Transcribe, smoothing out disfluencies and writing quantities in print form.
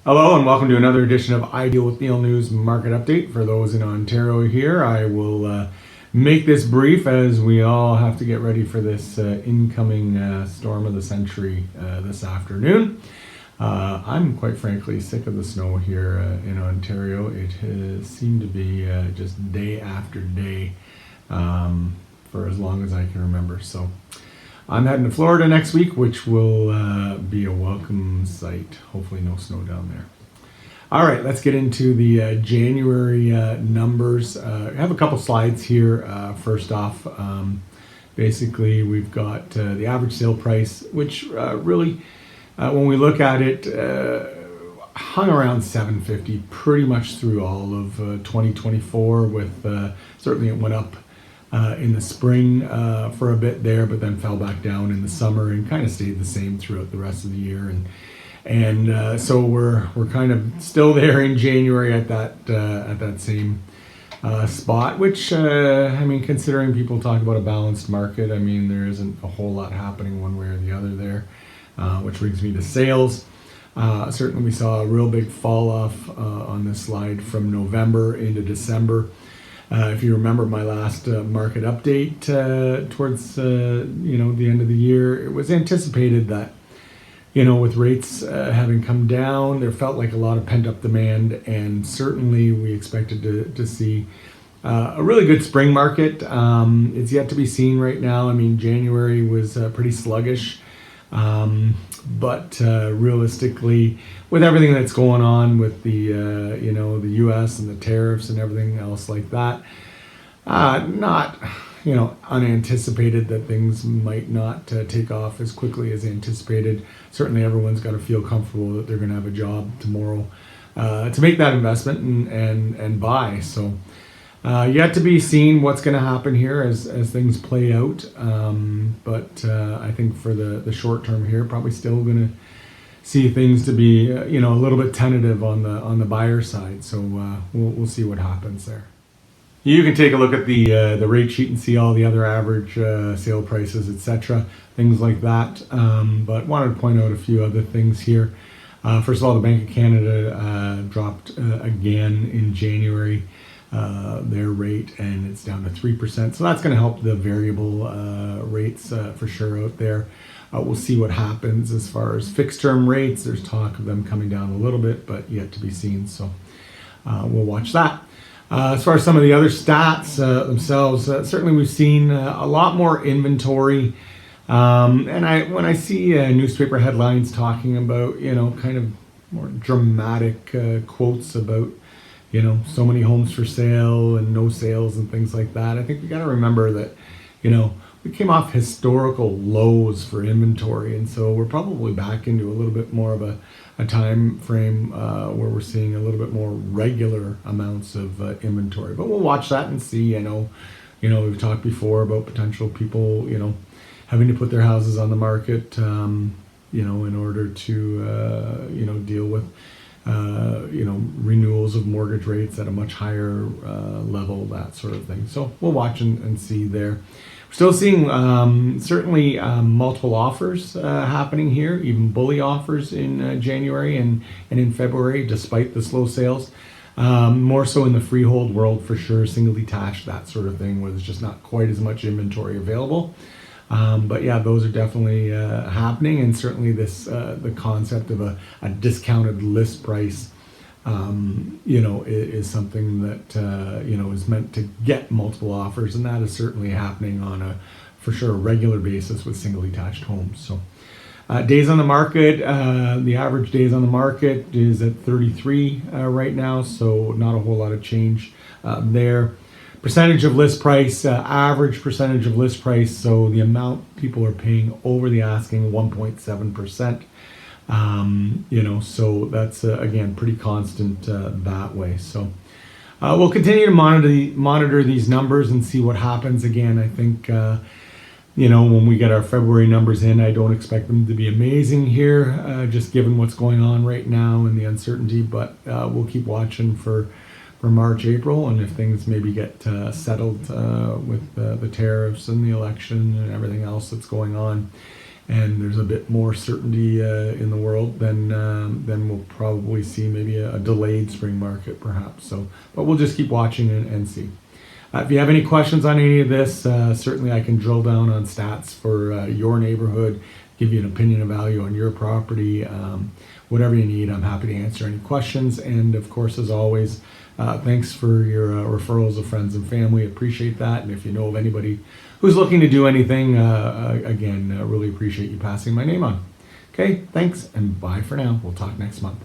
Hello and welcome to another edition of Ideal with Neil News Market Update. For those in Ontario here, I will make this brief as we all have to get ready for this incoming storm of the century this afternoon. I'm quite frankly sick of the snow here in Ontario. It has seemed to be just day after day for as long as I can remember. So I'm heading to Florida next week, which will be a welcome sight. Hopefully no snow down there. All right, let's get into the January numbers. I have a couple slides here. First off, basically we've got the average sale price, which really, when we look at it, hung around $750 pretty much through all of 2024 with certainly it went up in the spring for a bit there, but then fell back down in the summer and kind of stayed the same throughout the rest of the year. And so we're kind of still there in January at that same spot. Which I mean, considering people talk about a balanced market, I mean there isn't a whole lot happening one way or the other there. Which brings me to sales. Certainly, we saw a real big fall off on this slide from November into December. If you remember my last market update towards the end of the year, it was anticipated that with rates having come down, there felt like a lot of pent up demand, and certainly we expected to see a really good spring market. It's yet to be seen right now. I mean, January was pretty sluggish. But realistically, with everything that's going on with the the U.S. and the tariffs and everything else like that, not unanticipated that things might not take off as quickly as anticipated. Certainly, everyone's got to feel comfortable that they're going to have a job tomorrow to make that investment and buy. So. Yet to be seen what's going to happen here as things play out. But I think for the short term here, probably still going to see things to be a little bit tentative on the buyer side. So we'll see what happens there. You can take a look at the rate sheet and see all the other average sale prices, etc., things like that. But wanted to point out a few other things here. First of all, the Bank of Canada dropped again in January. Their rate, and it's down to 3%. So that's going to help the variable rates for sure out there. We'll see what happens as far as fixed term rates. There's talk of them coming down a little bit, but yet to be seen. So we'll watch that. As far as some of the other stats themselves, certainly we've seen a lot more inventory. And when I see newspaper headlines talking about, kind of more dramatic quotes about so many homes for sale and no sales and things like that. I think we got to remember that, we came off historical lows for inventory. And so we're probably back into a little bit more of a time frame where we're seeing a little bit more regular amounts of inventory. But we'll watch that and see. I know, we've talked before about potential people, having to put their houses on the market, in order to, deal with renewals of mortgage rates at a much higher level, that sort of thing. So we'll watch and see there. We're still seeing certainly multiple offers happening here, even bully offers in January and in February, despite the slow sales. More so in the freehold world for sure, single detached, that sort of thing, where there's just not quite as much inventory available. But yeah, those are definitely happening, and certainly this the concept of a discounted list price, is something that is meant to get multiple offers, and that is certainly happening on a for sure regular basis with single detached homes. So days on the market, the average days on the market is at 33 right now, so not a whole lot of change there. Percentage of list price, average percentage of list price, so the amount people are paying over the asking, 1.7%. So that's again pretty constant that way. So we'll continue to monitor these numbers and see what happens. Again, I think when we get our February numbers in, I don't expect them to be amazing here, just given what's going on right now and the uncertainty. But we'll keep watching for March, April, and if things maybe get settled with the tariffs and the election and everything else that's going on, and there's a bit more certainty in the world, then we'll probably see maybe a delayed spring market perhaps. So, but we'll just keep watching and see. If you have any questions on any of this, certainly I can drill down on stats for your neighborhood, give you an opinion of value on your property, whatever you need. I'm happy to answer any questions. And of course, as always, thanks for your referrals of friends and family. Appreciate that. And if you know of anybody who's looking to do anything, again, really appreciate you passing my name on. Okay, thanks and bye for now. We'll talk next month.